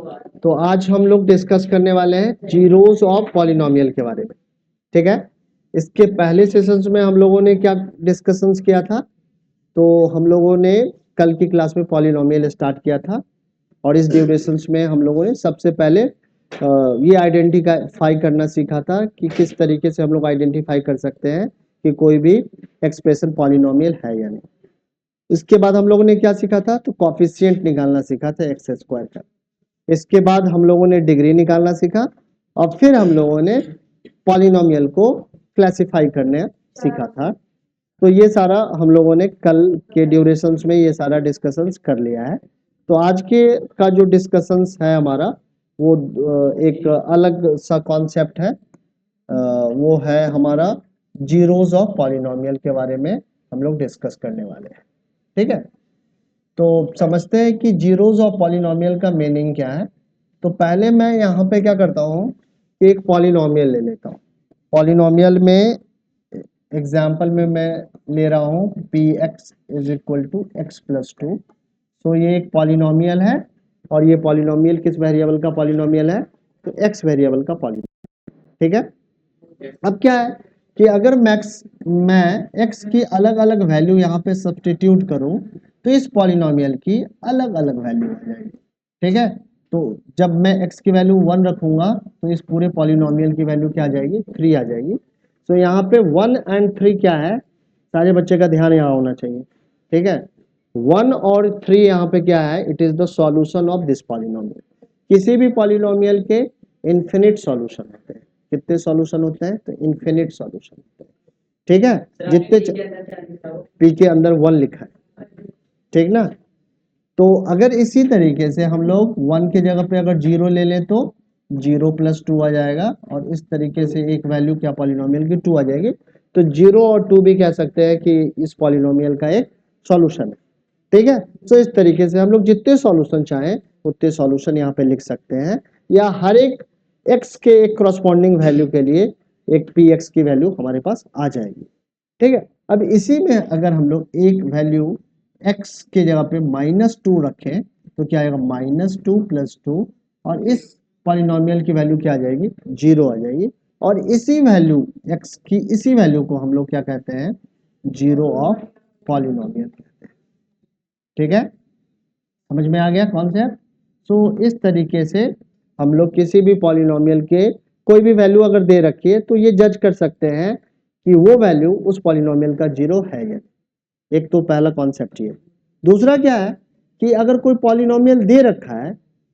तो आज हम लोग डिस्कस करने वाले हैं जीरोस ऑफ पॉलिनोमियल के बारे में। ठीक है, इसके पहले सेशंस में हम लोगों ने क्या डिस्कशंस किया था? तो हम लोगों ने कल की क्लास में पॉलिनोमियल स्टार्ट किया था और इस ड्यूरेशंस में हम लोगों ने सबसे पहले ये आइडेंटिफाई करना सीखा था कि किस तरीके से हम लोग आइडेंटिफाई कर सकते हैं कि कोई भी एक्सप्रेशन पॉलिनोमियल है या नहीं। इसके बाद हम लोगों ने क्या सीखा था? तो कॉफिशिएंट निकालना सीखा था एक्स स्क्वायर का। इसके बाद हम लोगों ने डिग्री निकालना सीखा और फिर हम लोगों ने पॉलिनोमियल को क्लासिफाई करने सीखा था। तो ये सारा हम लोगों ने कल के ड्यूरेशंस में ये सारा डिस्कशंस कर लिया है। तो आज के का जो डिस्कशंस है हमारा वो एक अलग सा कॉन्सेप्ट है। वो है हमारा जीरोस ऑफ पॉलिनोमियल के बारे में हम लोग डिस्कस करने वाले हैं। ठीक है, तो समझते हैं कि जीरोस ऑफ पॉलिनोमियल का मीनिंग क्या है। तो पहले मैं यहाँ पे क्या करता हूँ कि एक पॉलिनोमियल ले लेता हूँ। पॉलिनोमियल में एग्जाम्पल में मैं ले रहा हूँ P x is equal to X plus two. तो ये एक पॉलिनोमियल है और ये पॉलिनोमियल किस वेरिएबल का पॉलिनोमियल है? तो एक्स वेरिएबल का पॉलिनोमियल। ठीक है, अब क्या है कि अगर मैं एक्स की अलग अलग वैल्यू यहाँ पे सब्स्टिट्यूट करूँ तो इस पॉलिनोमियल की अलग अलग वैल्यू आ जाएगी। ठीक है, तो जब मैं x की वैल्यू 1 रखूंगा तो इस पूरे पॉलिनोमियल की वैल्यू क्या आ जाएगी? 3 आ जाएगी। तो यहाँ पे 1 एंड 3 क्या है? सारे बच्चे का ध्यान यहाँ होना चाहिए। ठीक है, 1 और 3 यहाँ पे क्या है? It is the solution of this polynomial. किसी भी पॉलिनोमियल के इन्फिनिट सॉल्यूशन होते हैं। कितने सॉल्यूशन होते हैं? तो इन्फिनिट सॉल्यूशन होते हैं। ठीक है, जितने पी के अंदर 1 लिखा है, ठीक ना। तो अगर इसी तरीके से हम लोग 1 की जगह पे अगर 0 ले लें तो 0 प्लस 2 आ जाएगा और इस तरीके से एक वैल्यू क्या पॉलिनोमियल की 2 आ जाएगी। तो 0 और 2 भी कह सकते हैं कि इस पॉलिनोमियल का एक सॉल्यूशन है। ठीक है, तो इस तरीके से हम लोग जितने सॉल्यूशन चाहें उतने सॉल्यूशन यहाँ पे लिख सकते हैं या हर एक x के एक करस्पॉन्डिंग वैल्यू के लिए एक px की वैल्यू हमारे पास आ जाएगी। ठीक है, अब इसी में अगर हम लोग एक वैल्यू x के जगह पे -2 रखें तो क्या आएगा? -2 प्लस 2 और इस पॉलिनोमियल की वैल्यू क्या आ जाएगी? 0 आ जाएगी। और इसी वैल्यू x की इसी वैल्यू को हम लोग क्या कहते हैं? जीरो ऑफ पॉलिनोमियल कहते हैं। ठीक है, समझ में आ गया कॉन्सेप्ट? सो इस तरीके से हम लोग किसी भी पॉलिनोमियल के कोई भी वैल्यू अगर दे रखी है तो ये जज कर सकते हैं कि वो वैल्यू उस पॉलिनोमियल का 0 है या नहीं। एक तो पहला कॉन्सेप्ट ये। दूसरा क्या है कि अगर कोई पॉलिनोमियल दे रखा है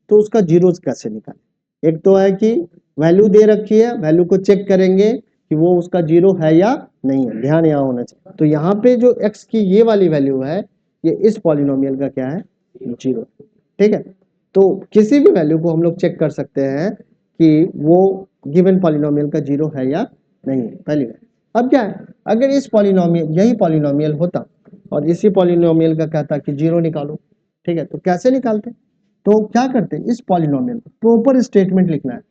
तो उसका जीरोस कैसे निकालें। एक तो है कि वैल्यू दे रखी है, वैल्यू को चेक करेंगे कि वो उसका 0 है या नहीं है। ध्यान यहाँ होना चाहिए। तो यहाँ पे जो x की ये वाली वैल्यू है ये इस पॉलिनोमियल का क्या है? 0। ठीक है, तो किसी भी वैल्यू को हम लोग चेक कर सकते हैं कि वो गिवन पॉलिनोमियल का 0 है या नहीं है, पहली बात। अब क्या है, अगर इस पॉलिनोमियल यही पॉलिनोमियल होता और इसी पॉलिनोमियल का कहता कि 0 निकालो, ठीक है, तो कैसे निकालते? तो क्या करते? इस पॉलिनोमियल को प्रॉपर स्टेटमेंट लिखना है।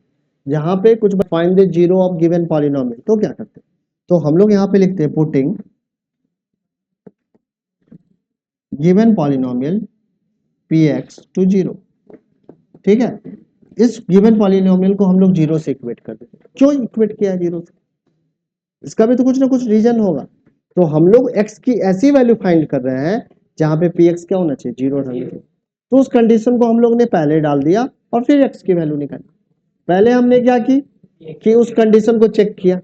जहां पे कुछ find the 0 of given polynomial, तो क्या करते? तो हम लोग यहाँ पे लिखते हैं putting given polynomial px to 0। ठीक है, इस गिवन पॉलिनोमियल को हम लोग 0 से इक्वेट कर देते हैं। क्यों इक्वेट किया 0 से? इसका भी तो कुछ ना कुछ रीजन होगा। तो हम लोग x की ऐसी वैल्यू फाइंड कर रहे हैं जहां पे px क्या होना चाहिए? 0 होना चाहिए। तो उस कंडीशन को हम लोग ने पहले डाल दिया और फिर x की वैल्यू निकाली। पहले हमने क्या की कि उस कंडीशन को चेक किया।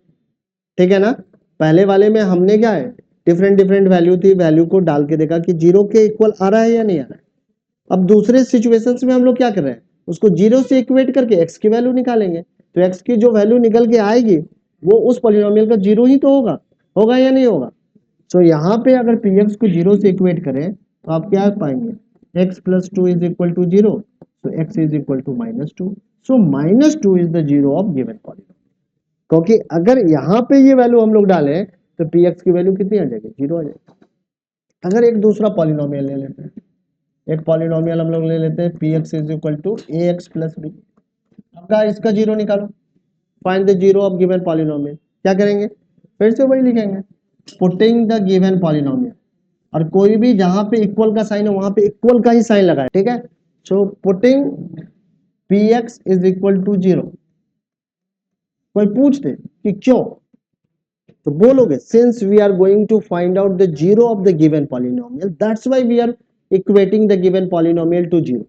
ठीक है ना, पहले वाले में हमने क्या है डिफरेंट डिफरेंट वैल्यू थी, वैल्यू को डाल के देखा कि 0 के इक्वल आ रहा है या नहीं आ रहा है। अब दूसरे सिचुएशंस में हम लोग क्या कर रहे हैं? उसको 0 से इक्वेट करके x की वैल्यू निकालेंगे। तो x की जो वैल्यू निकल के आएगी वो उस पॉलिनोमियल का 0 ही तो होगा या नहीं होगा। तो यहाँ पे अगर px को 0 से इक्वेट करें तो आप क्या पाएंगे? x plus 2 is equal to 0, so x is equal to -2, so -2 is the 0 of given polynomial. क्योंकि अगर यहाँ पे ये वैल्यू हम लोग डालें तो px की वैल्यू कितनी आ जाएगी? 0 आ जाएगी। अगर एक दूसरा पॉलिनोमियल ले लेते हैं, एक पॉलिनोमियल हम लोग ले लेते हैं px is equal to ax plus b। अब इसका 0 निकालो, find the 0 of given polynomial. क्या करेंगे? फिर से वही लिखेंगे, पुटिंग द गिवन पॉलिनोमियल। और कोई भी जहां पे इक्वल का साइन है वहां पे इक्वल का ही साइन लगाए। ठीक है, so putting p x is equal to 0, कोई पूछ दे कि क्यों, तो बोलोगे since we are going to find out the zero of the given polynomial that's why we are equating the given polynomial to 0,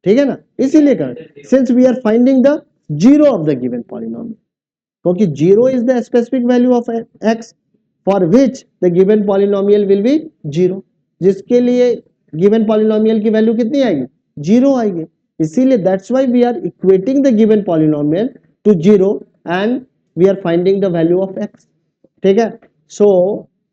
ठीक है ना, इसीलिए कर since we are finding the zero of the given polynomial, क्योंकि zero is the specific value of x for which the given polynomial will be zero, जिसके लिए given polynomial की value कितनी आएगी, जीरो आएगी, इसीलिए that's why we are equating the given polynomial to zero and we are finding the value of X, ठीक है। सो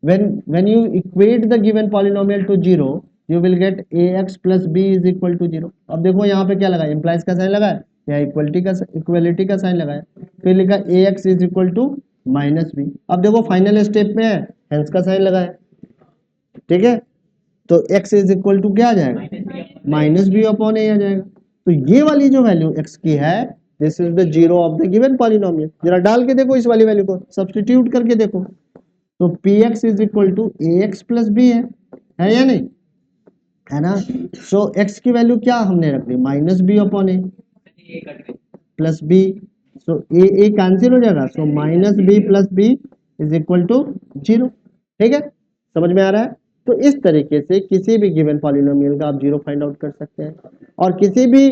when you equate the given polynomial to 0 you will get ax plus b is equal to 0। अब देखो यहाँ पे क्या लगा है, implies का साइन लगा है, या इक्वलिटी का साइन लगा है, फिर लिखा ax is equal to minus B. अब देखो फाइनल स्टेप में है, हेंस का साइन लगा है, ठीक है, तो x इज इक्वल टू क्या आ जाएगा, माइनस बी अपॉन ए आ जाएगा। तो ये वाली जो वैल्यू x की है this is the zero of the given polynomial, जरा डाल के देखो इस वाली वैल्यू को सब्स्टिट्यूट करके देखो, तो px is equal to ax plus B है या नहीं, है ना। सो x की वैल्यू क्या हमने रख दी, minus B upon A plus B, so A cancel हो जाएगा, so minus B plus B is equal to 0, ठीक है, समझ में आ रहा है। तो इस तरीके से किसी भी गिवन पॉलिनोमियल का आप जीरो फाइंड आउट कर सकते हैं, और किसी भी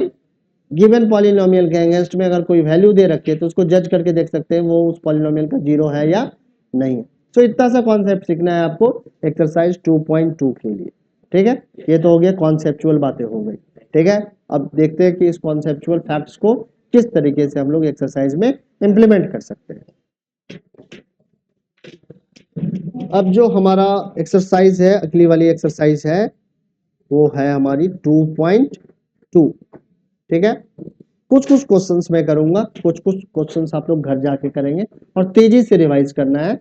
गिवन पॉलिनोमियल के अगेंस्ट में अगर कोई वैल्यू दे रखी है तो उसको जज करके देख सकते हैं वो उस पॉलिनोमियल का जीरो है या नहीं। तो इतना सा कॉन्सेप्ट सीखना है आपको एक्सरसाइज 2.2 के लिए, ठीक है, ये तो हो गया कॉन्सेप्चुअल बातें हो गई, ठीक है। अब देखते हैं कि इस कॉन्सेप्चुअल फैक्ट्स को किस तरीके से हम लोग एक्सरसाइज में इंप्लीमेंट कर सकते हैं। अब जो हमारा एक्सरसाइज है, अगली वाली एक्सरसाइज है वो है हमारी 2.2, ठीक है। कुछ कुछ क्वेश्चंस मैं करूंगा, कुछ कुछ क्वेश्चंस आप लोग घर जाके करेंगे और तेजी से रिवाइज करना है,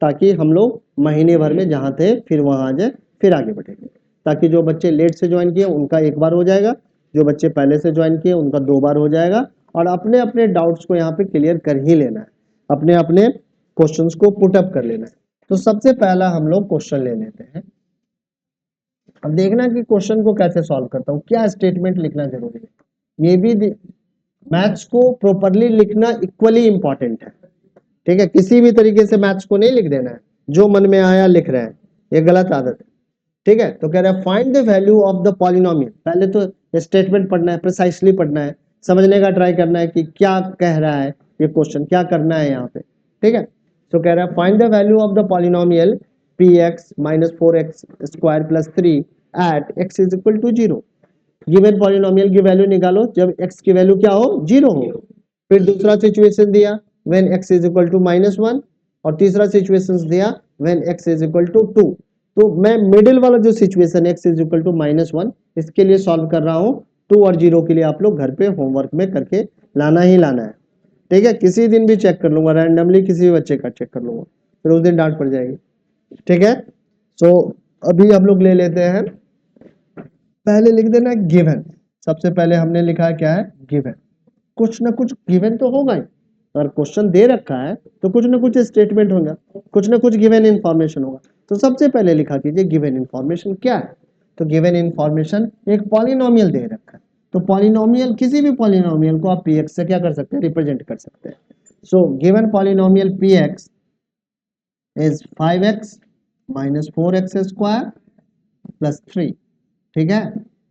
ताकि हम लोग महीने भर में जहां थे फिर वहां आ जाए, फिर आगे बढ़ेंगे, ताकि जो बच्चे लेट से ज्वाइन किए उनका एक बार हो जाएगा, जो बच्चे पहले से ज्वाइन किए उनका 2 बार हो जाएगा, और अपने अपने डाउट्स को यहाँ पे क्लियर कर ही लेना है, अपने अपने क्वेश्चंस को पुट अप कर लेना है। तो सबसे पहला हम लोग क्वेश्चन ले लेते हैं। अब देखना कि क्वेश्चन को कैसे सॉल्व करता हूँ, क्या स्टेटमेंट लिखना जरूरी है, ये भी मैथ्स को प्रॉपरली लिखना इक्वली इंपॉर्टेंट है, ठीक है, किसी भी तरीके से मैथ्स को नहीं लिख देना है, जो मन में आया लिख रहे हैं, ये गलत आदत है, ठीक है। तो कह रहा है find the value of the polynomial, पहले तो स्टेटमेंट पढ़ना है, प्रिसाइसली पढ़ना है, समझने का ट्राई करना है कि क्या कह रहा है ये क्वेश्चन, क्या करना है यहाँ पे, ठीक है। तो कह रहा है find the value of the polynomial px minus 4x square plus 3 at x is equal to 0। Given polynomial की वैल्यू निकालो जब x की वैल्यू क्या हो, 0 हो। फिर दूसरा सिचुएशन दिया when x is equal to -1, और तीसरा सिचुएशन दिया when x is equal to 2। तो मैं मिडिल वाला जो situation x is equal to -1 इसके लिए सॉल्व कर रहा हूँ, 2 और 0 के लिए आप लोग घर पे होमवर्क में करके लाना ही लाना है, ठीक है। किसी दिन भी चेक कर लूंगा रैंडमली, किसी भी बच्चे का चेक कर लूंगा, फिर उस दिन डांट पड़ जाएगी, ठीक है। सो अभी हम लोग ले लेते हैं, पहले लिख देना गिवन, सबसे पहले हमने लिखा है क्या है, गिवन, कुछ ना कुछ गिवन तो होगा ही, अगर क्वेश्चन दे रखा है तो कुछ ना कुछ स्टेटमेंट होगा, कुछ ना कुछ गिवन इन्फॉर्मेशन होगा। तो सबसे पहले लिखा कीजिए गिवन इन्फॉर्मेशन क्या है, तो गिवन इन्फॉर्मेशन एक पॉलिनोमियल दे रखा है, तो पॉलिनोमियल किसी भी पॉलिनोमियल को आप px से क्या कर सकते हैं, रिप्रेजेंट कर सकते हैं। So given polynomial px is 5x minus 4x square plus 3, ठीक है।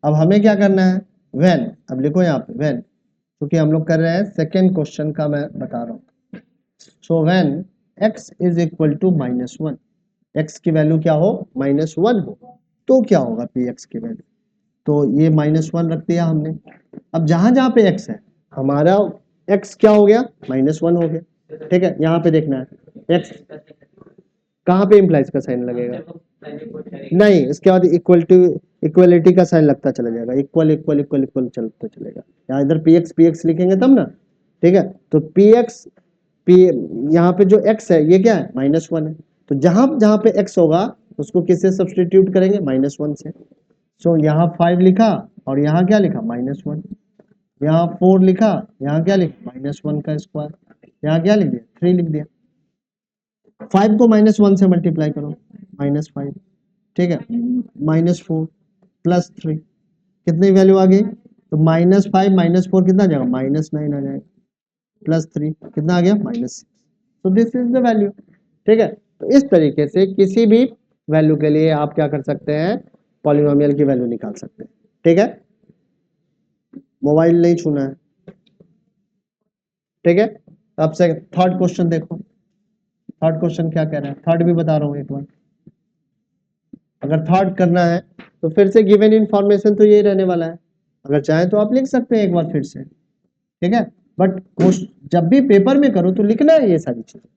अब हमें क्या करना है, व्हेन, अब लिखो यहाँ पे व्हेन, क्योंकि हम लोग कर रहे हैं सेकेंड क्वेश्चन का मैं बता रहा हूँ। So when x is equal to -1, x की वैल्यू क्या हो, -1 हो, तो क्या होगा px की वैल्यू, तो ये -1 रख दिया हमने। अब जहां जहां पे x है हमारा x क्या हो गया, -1 हो गया, ठीक है। यहाँ पे देखना है x कहाँ पे इम्प्लाइज का साइन लगेगा, नहीं, इसके बाद इक्वलिटी का साइन लगता चला जाएगा, इक्वल इक्वल इक्वल इक्वल चलता चलेगा, यहाँ इधर px लिखेंगे तब ना, ठीक है। तो px यहाँ पे जो x है ये क्या है, -1 है, तो जहां जहां पे x होगा उसको किससे सब्सटीट्यूट करेंगे, -1 से। सो यहाँ 5 लिखा और यहाँ क्या लिखा, -1, यहाँ 4 लिखा, यहाँ क्या लिखा, -1 का स्क्वायर, यहाँ क्या लिख दिया, 3 लिख दिया। 5 को -1 से मल्टीप्लाई करो, -5, ठीक है, -4 प्लस 3, कितनी वैल्यू आ गई, तो -5 -4 कितना आ जाएगा, -9 आ जाएगा, +3 कितना आ गया, -6। तो दिस इज द वैल्यू। ठीक है, तो इस तरीके से किसी भी वैल्यू के लिए आप क्या कर सकते हैं, पॉलिनोमियल की वैल्यू निकाल सकते हैं। ठीक है, मोबाइल नहीं छूना है। ठीक है, अब से थर्ड क्वेश्चन देखो, थर्ड क्वेश्चन क्या कह रहा है, थर्ड भी बता रहा हूं एक बार। अगर थर्ड करना है तो फिर से गिवन इंफॉर्मेशन तो यही रहने वाला है, अगर चाहे तो आप लिख सकते हैं एक बार फिर से। ठीक है, बट जब भी पेपर में करो तो लिखना है ये सारी चीजें।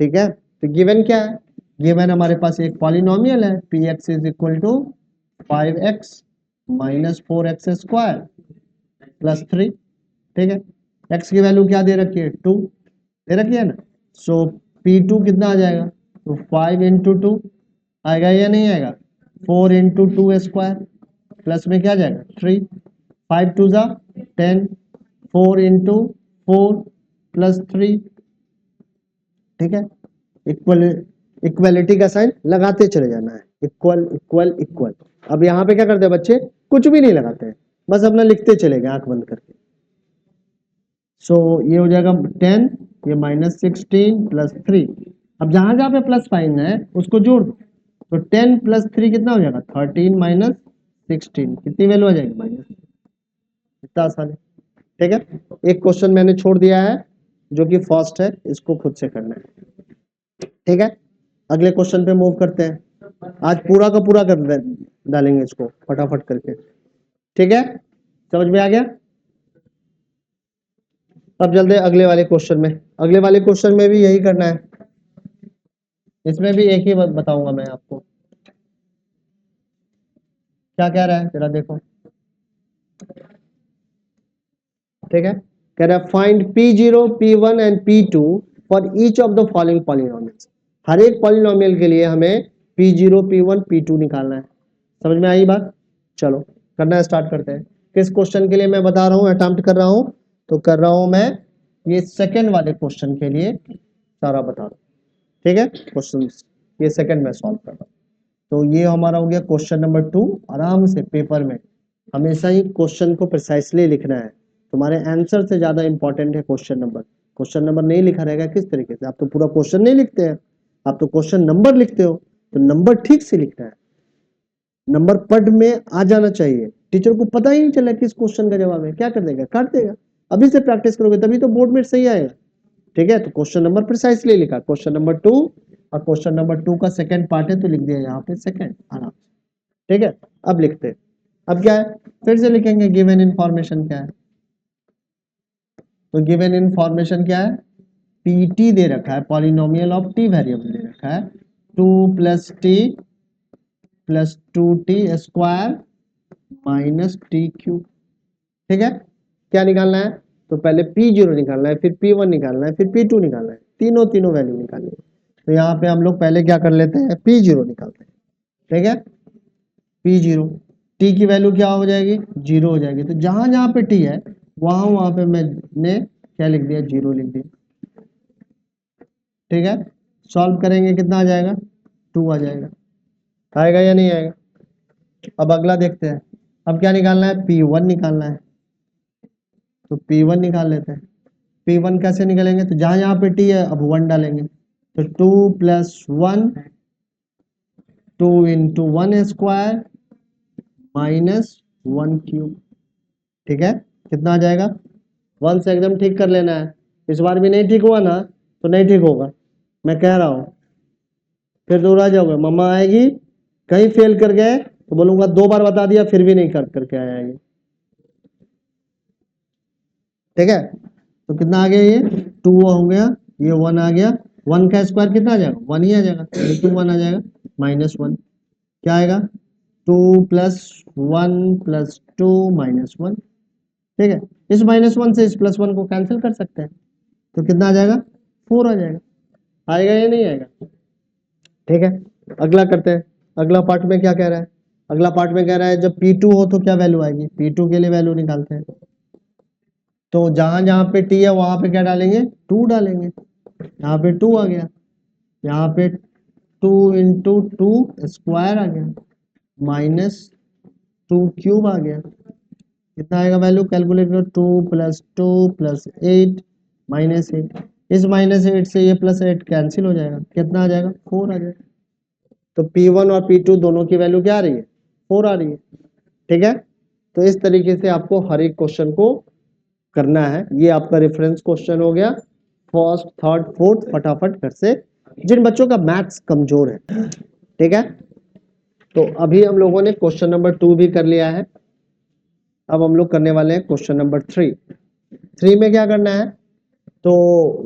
ठीक है, तो गिवन क्या है, गिवन हमारे पास एक पॉलिनोमियल है, P x is equal to 5x minus 4x² +3। ठीक है, x की वैल्यू क्या दे रखी है, 2 दे रखी है ना। सो P2 कितना आ जाएगा, तो 5 इंटू 2 आएगा या नहीं आएगा, 4 इंटू 2² प्लस में क्या जाएगा 3, 5 2 जा 10, 4 इंटू 4 +3। ठीक है, इक्वल इक्वलिटी का साइन लगाते चले जाना है, इक्वल इक्वल इक्वल। अब यहाँ पे क्या करते हैं बच्चे, कुछ भी नहीं लगाते हैं, बस अपना लिखते चले गए आंख बंद करके। सो ये हो जाएगा 10, ये -16 +3। अब जहां जहां पे प्लस साइन है उसको जोड़ दो, तो 10 + 3 कितना हो जाएगा, 13 - 16 कितनी वैल्यू आ जाएगी, माइनस। इतना आसान है। ठीक है, एक क्वेश्चन मैंने छोड़ दिया है जो कि फर्स्ट है, इसको खुद से करना है। ठीक है, अगले क्वेश्चन पे मूव करते हैं, आज पूरा का पूरा कर डालेंगे इसको फटाफट करके। ठीक है, समझ में आ गया। अब जल्दी अगले वाले क्वेश्चन में, अगले वाले क्वेश्चन में भी यही करना है, इसमें भी एक ही बताऊंगा मैं आपको। क्या कह रहा है जरा देखो। ठीक है, कह रहा है find P0 P1 and P2 for each of the following polynomials. हर एक पॉलिनोमियल के लिए हमें P0 P1 P2 निकालना है। समझ में आई बात, चलो करना स्टार्ट करते हैं। किस क्वेश्चन के लिए मैं बता रहा हूँ, अटेम्प्ट कर रहा हूँ, तो कर रहा हूं मैं ये सेकंड वाले क्वेश्चन के लिए सारा बता रहा हूँ। ठीक है, क्वेश्चन ये सेकंड में सॉल्व कर रहा हूँ। तो ये हमारा हो गया क्वेश्चन नंबर 2। आराम से पेपर में हमेशा ही क्वेश्चन को प्रिसाइसली लिखना है, तुम्हारे आंसर से ज्यादा इंपॉर्टेंट है क्वेश्चन नंबर। क्वेश्चन नंबर नहीं लिखा रहेगा किस तरीके से, आप तो पूरा क्वेश्चन नहीं लिखते हैं, आप तो क्वेश्चन नंबर लिखते हो, तो नंबर ठीक से लिखना है, नंबर पढ़ में आ जाना चाहिए, टीचर को पता ही नहीं चला कि इस क्वेश्चन का जवाब है, क्या कर देगा, काट देगा। अभी से प्रैक्टिस करोगे तभी तो बोर्ड में सही आएगा। ठीक है, तो क्वेश्चन नंबर प्रिसाइसली लिखा, क्वेश्चन नंबर 2, और क्वेश्चन नंबर 2 का सेकंड पार्ट है तो लिख दिया यहाँ पे सेकंड आराम से। ठीक है, अब लिखते हैं, अब क्या है, फिर से लिखेंगे गिवन इंफॉर्मेशन क्या है। तो गिवन इंफॉर्मेशन क्या है, पीटी दे रखा है, पॉलिनोमियल ऑफ टी वेरिएबल दे रखा है, 2 + t + 2t² -t³। ठीक है, क्या निकालना है, तो पहले P0 निकालना है, फिर P1 निकालना है, फिर P2 निकालना है, तीनों तीनों वैल्यू निकालनी है। तो यहाँ पे हम लोग पहले क्या कर लेते हैं, P0 निकालते हैं। ठीक है, P0 t की वैल्यू क्या हो जाएगी, 0 हो जाएगी, तो जहां जहां पे t है वहां वहां पे मैंने क्या लिख दिया, 0 लिख दिया। ठीक है, सॉल्व करेंगे कितना आ जाएगा, 2 आ जाएगा, आएगा या नहीं आएगा। अब अगला देखते हैं, अब क्या निकालना है, P1 निकालना है, तो P1 निकाल लेते हैं। P1 कैसे निकलेंगे, तो जहां जहां पे t है अब 1 डालेंगे, तो 2 + 1 2 इंटू 1² -1³ ठीक है, कितना आ जाएगा, 1 से एकदम ठीक कर लेना है, इस बार भी नहीं ठीक हुआ ना तो नहीं ठीक होगा, मैं कह रहा हूं, फिर दोहरा जाओगे, मम्मा आएगी कहीं फेल कर गए तो बोलूंगा 2 बार बता दिया फिर भी नहीं कर करके आया ये। ठीक है, तो कितना आ गया, ये 2 हो गया, ये 1 आ गया, 1 का स्क्वायर कितना आ जाएगा, 1 ही आ जाएगा, ये 2 1 आ जाएगा, -1 क्या आएगा, 2 + 1 + 2 -1। ठीक है, इस -1 से इस +1 को कैंसिल कर सकते हैं, तो कितना आ जाएगा, 4 आ जाएगा, आएगा या नहीं आएगा। ठीक है, अगला करते हैं, अगला पार्ट में क्या कह रहा है, अगला पार्ट में कह रहा है जब P2 हो तो क्या वैल्यू आएगी, P2 के लिए वैल्यू निकालते हैं, तो जहां जहां पे t है वहां पे क्या डालेंगे, 2 डालेंगे, यहाँ पे 2 आ गया, यहाँ पे 2 इंटू 2² आ गया, -2³ आ गया, कितना आएगा वैल्यू, कैलकुलेट करो, 2 + 2 + 8 -8, इस -8 से ये +8 कैंसिल हो जाएगा, कितना आ जाएगा 4 आ जाएगा। तो P1 और P2 दोनों की वैल्यू क्या आ रही है, 4 आ रही है। ठीक है, तो इस तरीके से आपको हर एक क्वेश्चन को करना है। ये आपका रेफरेंस क्वेश्चन हो गया, फर्स्ट थर्ड फोर्थ फटाफट कर से, जिन बच्चों का मैथ्स कमजोर है। ठीक है, तो अभी हम लोगों ने क्वेश्चन नंबर 2 भी कर लिया है। अब हम लोग करने वाले हैं क्वेश्चन नंबर 3। 3 में क्या करना है, तो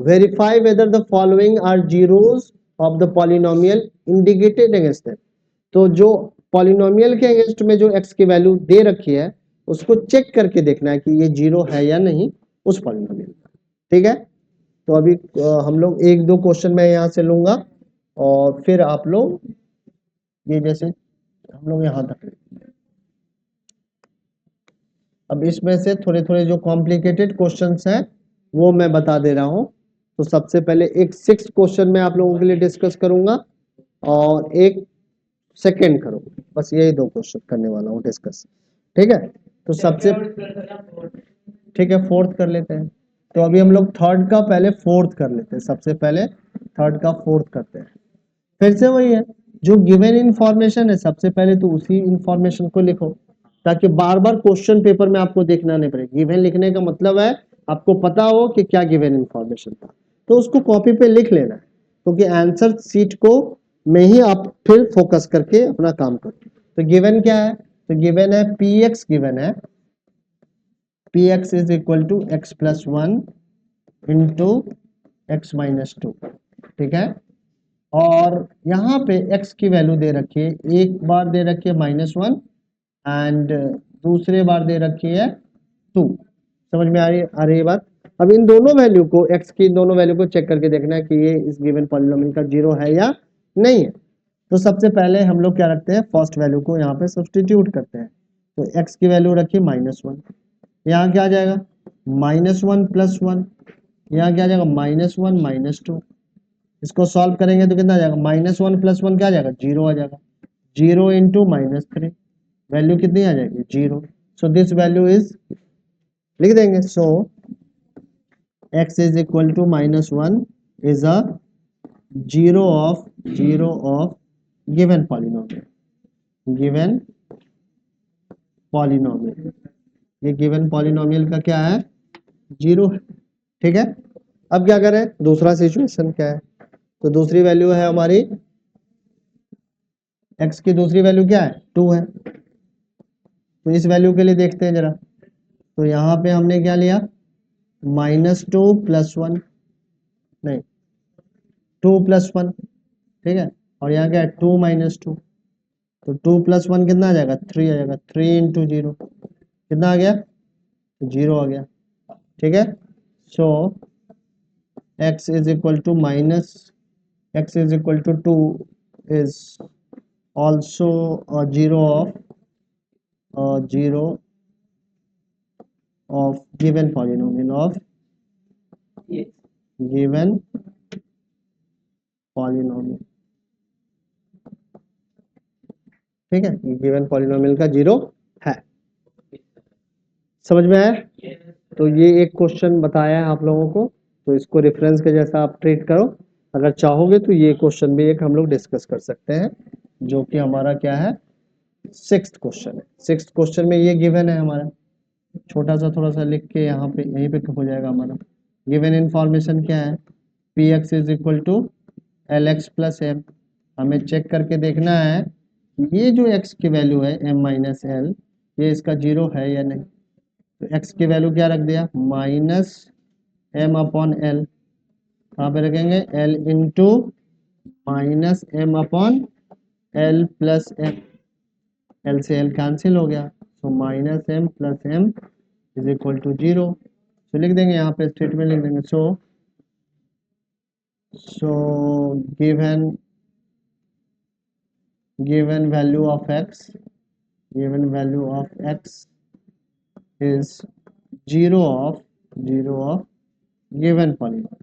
verify whether the following are zeros of the polynomial indicated against them. तो जो पॉलिनोमियल के अगेंस्ट में जो x की वैल्यू दे रखी है उसको चेक करके देखना है कि ये जीरो है या नहीं उस पॉलिनोमियल का। ठीक है, तो अभी हम लोग एक दो क्वेश्चन मैं यहाँ से लूंगा और फिर आप लोग ये जैसे हम लोग यहाँ तक लेंगे। अब इसमें से थोड़े थोड़े जो कॉम्प्लिकेटेड क्वेश्चंस हैं वो मैं बता दे रहा हूँ। तो सबसे पहले एक 6 क्वेश्चन मैं आप लोगों के लिए डिस्कस करूंगा और एक सेकंड करूंगा, बस यही दो क्वेश्चन करने वाला हूँ डिस्कस। ठीक है, तो सबसे ठीक है फोर्थ कर लेते हैं। तो अभी हम लोग थर्ड का पहले फोर्थ कर लेते हैं, सबसे पहले थर्ड का फोर्थ करते हैं। फिर से वही है, जो गिवन इंफॉर्मेशन है सबसे पहले तो उसी इंफॉर्मेशन को लिखो ताकि बार बार क्वेश्चन पेपर में आपको देखना नहीं पड़े। गिवन लिखने का मतलब है आपको पता हो कि क्या गिवन इंफॉर्मेशन था, तो उसको कॉपी पे लिख लेना है, क्योंकि आंसर सीट को में ही आप फिर फोकस करके अपना काम करो। तो गिवन क्या है, तो गिवन है px, गिवन है px is equal to x plus 1 into X minus 2। ठीक है, और यहाँ पे x की वैल्यू दे रखी है, एक बार दे रखी है -1 एंड दूसरे बार दे रखी है 2। समझ में आ रही है बात। अब इन दोनों वैल्यू को, x की दोनों वैल्यू को चेक करके देखना है कि ये इस गिवन पॉलिनोमियल का जीरो है या नहीं है। तो सबसे पहले हम लोग क्या रखते हैं, फर्स्ट वैल्यू को यहाँ पे सब्सटीट्यूट करते हैं। तो x की वैल्यू रखी -1, यहाँ क्या आ जाएगा -1 + 1, यहाँ क्या आ जाएगा -1 -2। इसको सॉल्व करेंगे तो कितना आ जाएगा, -1 + 1 क्या आ जाएगा, 0 आ जाएगा। 0 इंटू -3, वैल्यू कितनी आ जाएगी, 0। सो दिस वैल्यू इज, लिख देंगे, so x is equal to -1 is a zero of given polynomial, given polynomial. ये गिवन पॉलिनोमियल का क्या है, जीरो है। ठीक है, अब क्या करें, दूसरा सिचुएशन क्या है, तो दूसरी वैल्यू है हमारी x की दूसरी वैल्यू क्या है, 2 है। तो इस वैल्यू के लिए देखते हैं जरा, तो यहाँ पे हमने क्या लिया, -2 + 1, नहीं 2 + 1। ठीक है, और यहाँ क्या है 2 - 2, तो 2 + 1 कितना आ जाएगा, 3 आ जाएगा। 3 इंटू 0 कितना आ गया, 0 आ गया। ठीक है, so x is equal to x is equal to 2 is also zero of given polynomial of given polynomial। ठीक है, गिवन पॉलिनोमियल का जीरो है। समझ में आया। तो ये एक क्वेश्चन बताया है आप लोगों को, तो इसको रेफरेंस के जैसा आप ट्रीट करो। अगर चाहोगे तो ये क्वेश्चन भी एक हम लोग डिस्कस कर सकते हैं, जो कि हमारा क्या है, 6th क्वेश्चन है। 6th क्वेश्चन में ये गिवन है हमारा, छोटा सा थोड़ा सा लिख के यहाँ पे यहीं पे हो जाएगा हमारा। गिवन इंफॉर्मेशन क्या है, P x is equal to L X plus M. हमें चेक करके देखना है ये जो x की वैल्यू है m माइनस एल, ये इसका जीरो है या नहीं। तो x की वैल्यू क्या रख दिया, -m/l। कहाँ पे रखेंगे, l into -m/l plus m, l से l कैंसिल हो गया, तो -m + m is equal to 0। तो लिख देंगे यहाँ पे, स्टेटमेंट लिख देंगे, सो given value of x, given value of x is zero of given polynomial।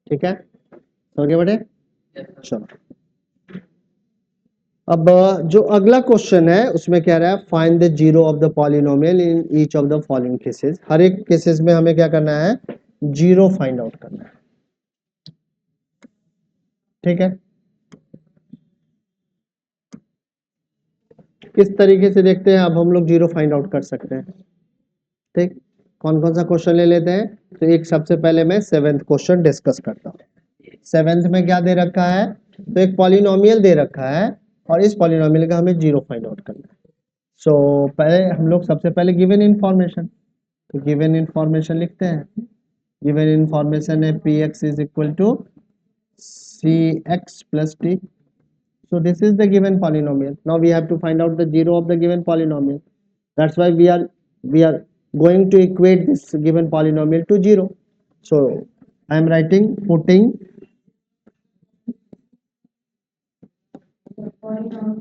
ठीक है, समझ गए बेटे। चलो, अब जो अगला क्वेश्चन है उसमें कह रहा है find the zero of the polynomial in each of the following cases. हर एक केसेस में हमें क्या करना है, जीरो फाइंड आउट करना है। ठीक है, किस तरीके से देखते हैं अब हम लोग जीरो फाइंड आउट कर सकते हैं। ठीक, कौन कौन सा क्वेश्चन ले लेते हैं। तो एक सबसे पहले मैं सेवेंथ क्वेश्चन डिस्कस करता हूँ। सेवेंथ में क्या दे रखा है, तो एक पॉलिनोमियल दे रखा है और इस पॉलिनोमियल का हमें जीरो फाइंड आउट करना है। सो पहले हम लोग सबसे पहले गिवन इन्फॉर्मेशन, तो गिवन इन्फॉर्मेशन लिखते हैं। गिवन इन्फॉर्मेशन है P x is equal to C X plus T. So this is the given polynomial. Now we have to find out the zero of the given polynomial. That's why we are going to equate this given polynomial to zero. So I am putting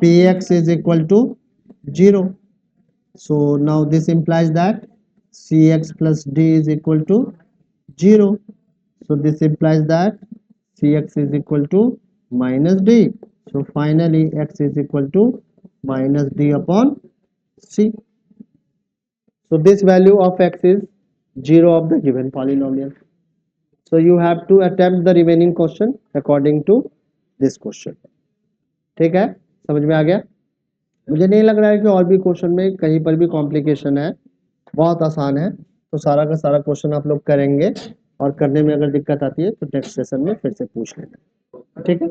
px is equal to 0. So now this implies that cx plus d is equal to 0. So this implies that cx is equal to minus d. So finally x is equal to minus d upon c. So this value of x is 0 of the given polynomial. So you have to attempt the remaining question according to this question. ठीक है, समझ में आ गया। मुझे नहीं लग रहा है कि और भी क्वेश्चन में कहीं पर भी कॉम्प्लिकेशन है, बहुत आसान है। तो सारा का सारा क्वेश्चन आप लोग करेंगे और करने में अगर दिक्कत आती है तो नेक्स्ट सेशन में फिर से पूछ लेना। ठीक है,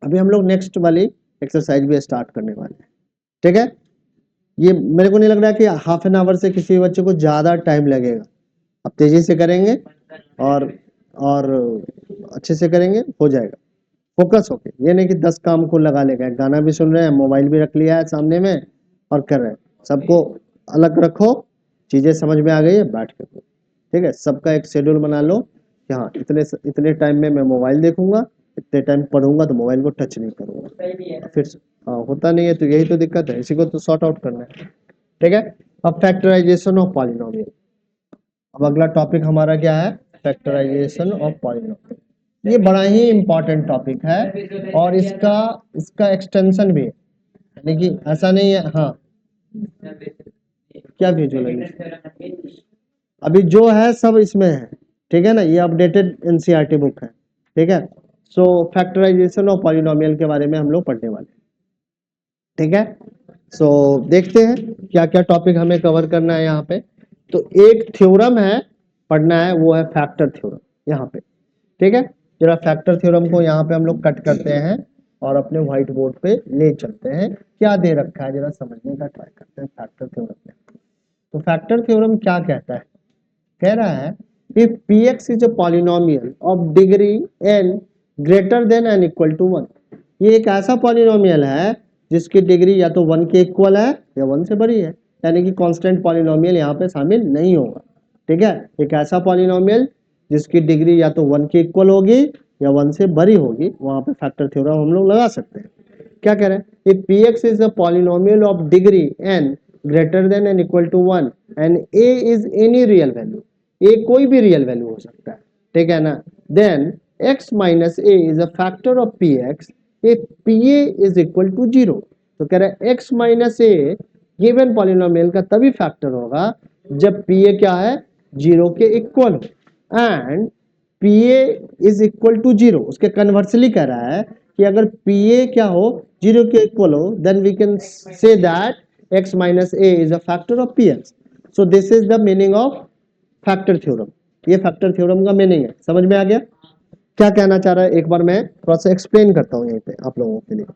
अभी हम लोग नेक्स्ट वाली एक्सरसाइज भी स्टार्ट करने वाले हैं। ठीक है, ये मेरे को नहीं लग रहा है कि हाफ एन आवर से किसी बच्चे को ज़्यादा टाइम लगेगा। अब तेजी से करेंगे और अच्छे से करेंगे, हो जाएगा। फोकस होके, ये नहीं कि 10 काम को लगा लेगा, गाना भी सुन रहे हैं, मोबाइल भी रख लिया है सामने में और कर रहे हैं। सबको अलग रखो, चीज़ें समझ में आ गई है, बैठ के। ठीक है, सबका एक शेड्यूल बना लो कि हाँ इतने टाइम में मैं मोबाइल देखूंगा, इतने टाइम पढ़ूंगा तो मोबाइल को टच नहीं करूंगा। फिर हाँ, होता नहीं है तो यही तो दिक्कत है, इसी को तो सॉर्ट आउट करना है। ठीक है, अब फैक्टराइजेशन ऑफ पॉलिनोमियल। अब अगला टॉपिक हमारा क्या है, फैक्टराइजेशन ऑफ पॉलिनोमियल। ये बड़ा ही इंपॉर्टेंट टॉपिक है और इसका एक्सटेंशन भी है, यानी कि ऐसा नहीं है। हाँ, क्या विजुअलाइजेशन अभी जो है सब इसमें है। ठीक है ना, ये अपडेटेड एनसीईआरटी बुक है। ठीक है, सो फैक्टराइजेशन ऑफ पॉलिनोमियल के बारे में हम लोग पढ़ने वाले हैं। ठीक है, सो देखते हैं क्या क्या टॉपिक हमें कवर करना है यहाँ पे। तो एक थ्योरम है पढ़ना है, वो है फैक्टर थ्योरम यहाँ पे। ठीक है, जरा फैक्टर थ्योरम को यहाँ पे हम लोग कट करते हैं और अपने व्हाइट बोर्ड पे ले चलते हैं। क्या दे रखा है जरा समझने का ट्राई करते हैं फैक्टर थ्योरम में। तो फैक्टर थ्योरम क्या कहता है, कह रहा है if px is a polynomial of degree n greater than n equal to 1। ये एक ऐसा पॉलिनोमियल है जिसकी डिग्री या तो 1 के इक्वल है या 1 से बड़ी है, यानी कि कांस्टेंट पॉलिनोमियल यहाँ पे शामिल नहीं होगा। ठीक है, एक ऐसा पॉलिनोमियल जिसकी डिग्री या तो 1 के इक्वल होगी या 1 से बड़ी होगी, वहां पे फैक्टर थ्योरम हम लोग लगा सकते हैं। क्या कह रहे हैं, if px is a polynomial of degree n greater than n equal to 1 and a is any real value, a कोई भी रियल वैल्यू हो सकता है। ठीक है ना, then x minus A is a factor of P X if pa is equal to 0। तो कह रहा है x माइनस ए गिवन पॉलिनोमियल का तभी फैक्टर होगा जब pa क्या है, 0 के इक्वल हो। And pa is equal to 0, उसके कन्वर्सली कह रहा है कि अगर pa क्या हो, 0 के इक्वल हो, then we can say that x minus A is a factor of px। So this is the meaning of factor theorem. ये फैक्टर थ्योरम का मीनिंग है, समझ में आ गया क्या कहना चाह रहा है। एक बार मैं थोड़ा सा एक्सप्लेन करता हूँ यहीं पे आप लोगों के लिए।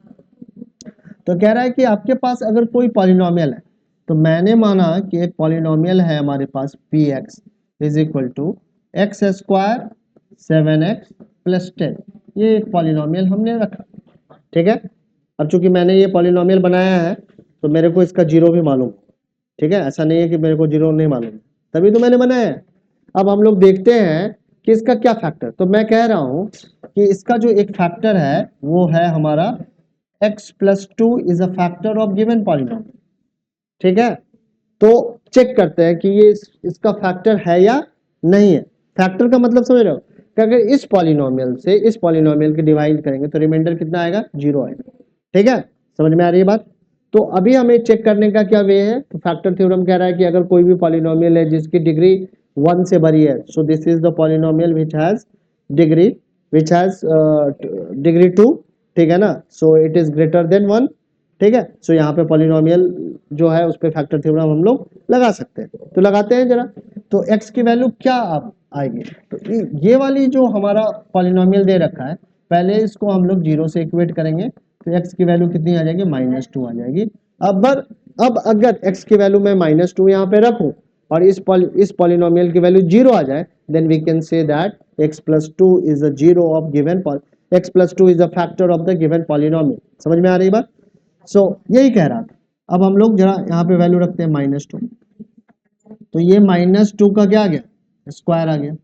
तो कह रहा है कि आपके पास अगर कोई पॉलिनोमियल है, तो मैंने माना कि एक पॉलिनोमियल है हमारे पास p x is equal to x square 7x plus 10। ये एक पॉलिनोमियल हमने रखा। ठीक है, अब चूंकि मैंने ये पॉलिनोमियल बनाया है तो मेरे को इसका जीरो भी मालूम। ठीक है, ऐसा नहीं है कि मेरे को जीरो नहीं मालूम, तभी तो मैंने बनाया है। अब हम लोग देखते हैं कि इसका क्या फैक्टर। तो मैं कह रहा हूं कि इसका जो एक फैक्टर है वो है हमारा x plus 2 is a factor of given polynomial. ठीक है, तो चेक करते हैं कि ये इसका फैक्टर है या नहीं है। फैक्टर का मतलब समझ रहे हो, कि अगर इस पॉलिनोमियल से इस पॉलिनोमियल के डिवाइड करेंगे तो रिमाइंडर कितना आएगा, 0 आएगा। ठीक है, समझ में आ रही है बात। तो अभी हमें चेक करने का क्या वे है, तो फैक्टर थ्योरम कह रहा है कि अगर कोई भी पॉलिनोमियल है जिसकी डिग्री 1 से बड़ी है, सो this is the polynomial which has degree 2, ठीक है ना, so it is greater than 1। ठीक है, सो यहाँ पे पॉलिनोमियल जो है उस पे फैक्टर थ्योरम हम लोग लगा सकते हैं, तो लगाते हैं जरा। तो x की वैल्यू क्या आप आएगी, तो ये वाली जो हमारा पॉलिनोमियल दे रखा है, पहले इसको हम लोग 0 से इक्वेट करेंगे, तो x की वैल्यू कितनी आ जाएगी, -2 आ जाएगी। अब अगर x की वैल्यू मैं -2 यहाँ पे रखूं और इस पॉलिनोमियल की वैल्यू 0 आ जाए, then we can say that x + 2 is a zero of given x + 2 is a factor of the given polynomial. समझ में आ रही बात। सो यही कह रहा था। अब हम लोग जरा यहाँ पे वैल्यू रखते हैं -2, तो ये -2 का क्या आ गया, स्क्वायर आ गया।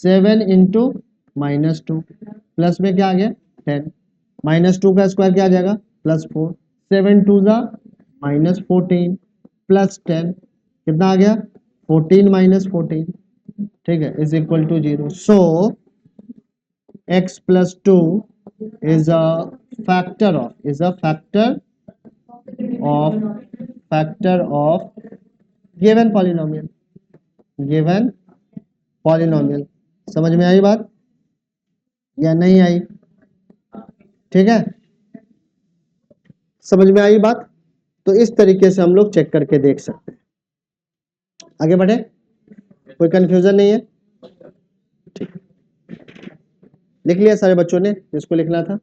7 इंटू -2 प्लस में क्या आ गया, 10। -2 का स्क्वायर क्या आ जाएगा, +4। 7 2 ज़ा -14 प्लस 10 कितना आ गया, 14 - 14। ठीक है, is equal to 0। So x + 2 is a factor of given polynomial। समझ में आई बात या नहीं आई, ठीक है, समझ में आई बात। तो इस तरीके से हम लोग चेक करके देख सकते हैं। आगे बढ़े, कोई कंफ्यूजन नहीं है, ठीक। लिख लिया सारे बच्चों ने जिसको लिखना था,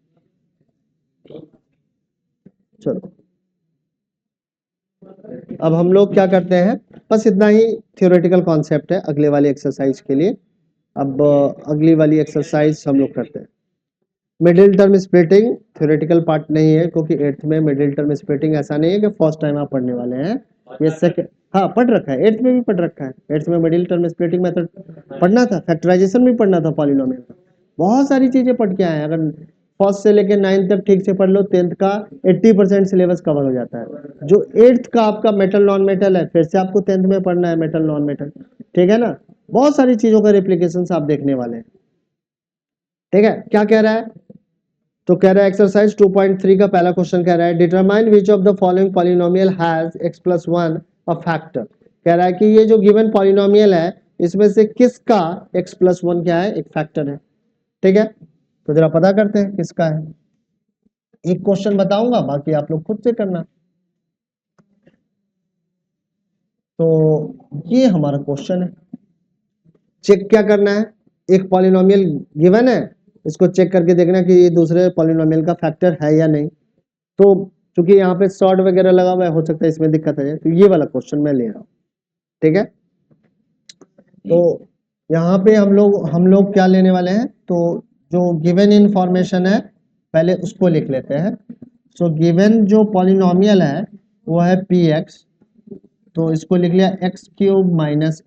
चलो। अब हम लोग क्या करते हैं, बस इतना ही थियोरेटिकल कॉन्सेप्ट है अगले वाले एक्सरसाइज के लिए। अब अगली वाली एक्सरसाइज हम लोग करते हैं। Middle term splitting theoretical part नहीं है, क्योंकि 8th में मिडिल टर्म स्प्लिटिंग ऐसा नहीं है कि फर्स्ट टाइम आप पढ़ने वाले हैं, ये सेकंड, हाँ पढ़ रखा है, 8th में भी पढ़ रखा है। 8th में मिडिल टर्म स्प्लिटिंग मेथड पढ़ना था, फैक्टराइजेशन भी पढ़ना था पॉलिनोमियल का, बहुत सारी चीजें पढ़ के आए हैं। अगर फर्स्ट से लेकर 9th तक ठीक से पढ़ लो, 10th का 80% सिलेबस कवर हो जाता है। जो 8th का आपका मेटल नॉन मेटल है, फिर से आपको 10th में पढ़ना है मेटल नॉन मेटल, ठीक है ना। बहुत सारी चीजों का रिप्लीकेशन आप देखने वाले हैं, ठीक है। क्या कह रहा है, तो कह रहा है एक्सरसाइज 2.3 का पहला क्वेश्चन कह रहा है determine which of the following polynomial has x + 1 a factor. कह रहा है कि ये जो गिवन पॉलिनोमियल है इसमें से किसका x + 1 क्या है, एक फैक्टर है, ठीक है। तो जरा पता करते हैं किसका है। एक क्वेश्चन बताऊंगा, बाकी आप लोग खुद से करना। तो ये हमारा क्वेश्चन है, चेक क्या करना है, एक पॉलिनोमियल गिवन है, इसको चेक करके देखना कि ये दूसरे पॉलिनोमियल का फैक्टर है या नहीं। तो चूंकि यहाँ पे शॉर्ट वगैरह लगा हुआ है, हो सकता है इसमें दिक्कत आ जाए, तो ये वाला क्वेश्चन मैं ले रहा हूँ, ठीक है। तो यहाँ पे हम लोग क्या लेने वाले हैं, तो जो गिवन इंफॉर्मेशन है पहले उसको लिख लेते हैं। सो गिवन जो पॉलिनोमियल है वो है px, तो इसको लिख लिया x³ -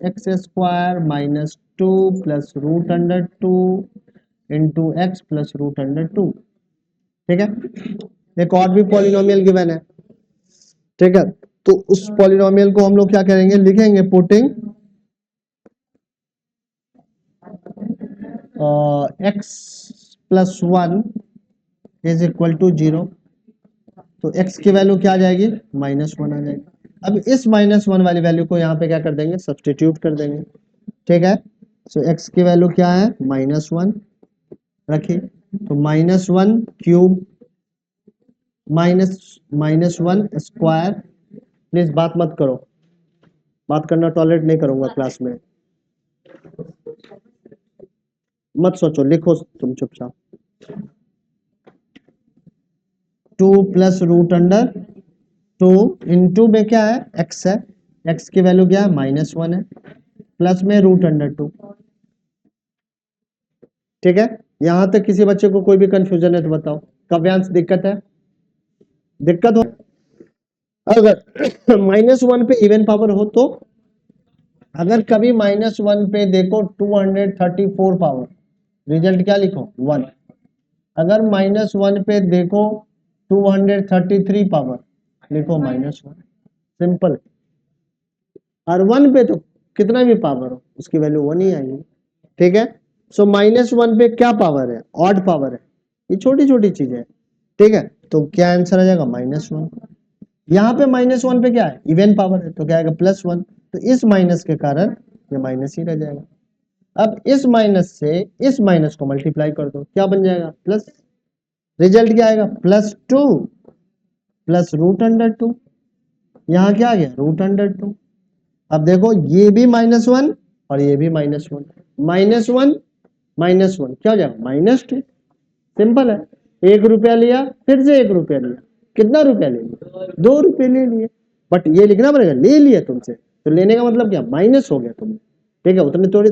x² - 2 + √2 इंटू x + √2, ठीक है। एक और भी पॉलिनोमियल गिवन है, ठीक है। तो उस पॉलिनोमियल को हम लोग क्या करेंगे, लिखेंगे putting x + 1 is equal to 0। तो x की वैल्यू क्या आ जाएगी, -1 आ जाएगी। अब इस -1 वाली वैल्यू को यहाँ पे क्या कर देंगे, सब्सटीट्यूट कर देंगे, ठीक है। सो x की वैल्यू क्या है, -1 रखिए, तो -1³ -1² प्लीज बात मत करो, बात करना टॉलरेट नहीं करूंगा क्लास में, मत सोचो, लिखो तुम चुपचाप। 2 + √2 इंटू में क्या है, x है, x की वैल्यू क्या है, -1 है, प्लस में √2, ठीक है। यहां तक किसी बच्चे को कोई भी कंफ्यूजन है तो बताओ, काव्यांश दिक्कत है, दिक्कत हो, अगर -1 पे इवन पावर हो तो, अगर कभी -1 पे देखो 234 पावर, रिजल्ट क्या लिखो 1। अगर -1 पे देखो 233 पावर, लिखो -1, सिंपल। और 1 पे तो कितना भी पावर हो उसकी वैल्यू 1 ही आएगी, ठीक है। सो -1 पे क्या पावर है? ऑड पावर है। ये छोटी छोटी चीजें है, ठीक है। तो क्या आंसर आ जाएगा? -1। यहाँ पे -1 पे क्या है? इवन पावर है, तो क्या आएगा? +1। तो इस माइनस के कारण ये माइनस ही रह जाएगा। अब इस माइनस से इस माइनस को मल्टीप्लाई कर दो, क्या बन जाएगा? प्लस। रिजल्ट क्या आएगा? +2 प्लस √2। यहाँ क्या आ गया? √2। अब देखो ये भी -1 और ये भी -1, -1 -1 क्या हो जाएगा? -2। सिंपल है। 1 रुपया लिया, फिर से 1 रुपया लिया, कितना रुपया ले लिया? 2 रुपये ले लिए। बट ये लिखना पड़ेगा, ले लिया तुमसे, तो लेने का मतलब क्या? माइनस हो गया तुमने, ठीक है। उतने थोड़ी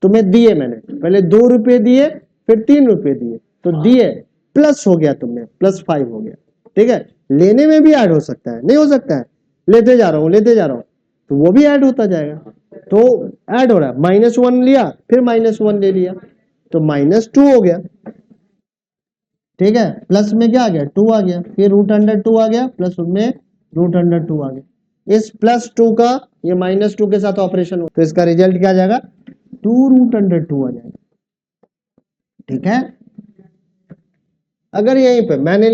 तुम्हें दिए मैंने, पहले 2 रुपये दिए, फिर 3 रुपये दिए, तो दिए प्लस हो गया, तुमने +5 हो गया, ठीक है। लेने में भी ऐड हो सकता है, नहीं हो सकता है? लेते जा रहा हूं, लेते जा रहा हूं, तो वो भी ऐड होता जाएगा। तो ऐड हो रहा है, -1 लिया, फिर -1 ले लिया, तो -2 हो गया, ठीक है। प्लस में क्या आ गया? 2 आ गया, फिर √2 आ गया, प्लस में √2 आ गया। इस +2 का ये -2 के साथ ऑपरेशन हो, तो इसका रिजल्ट क्या आ जाएगा? 2√2 आ जाएगा, ठीक है। अगर यहीं पे मैंने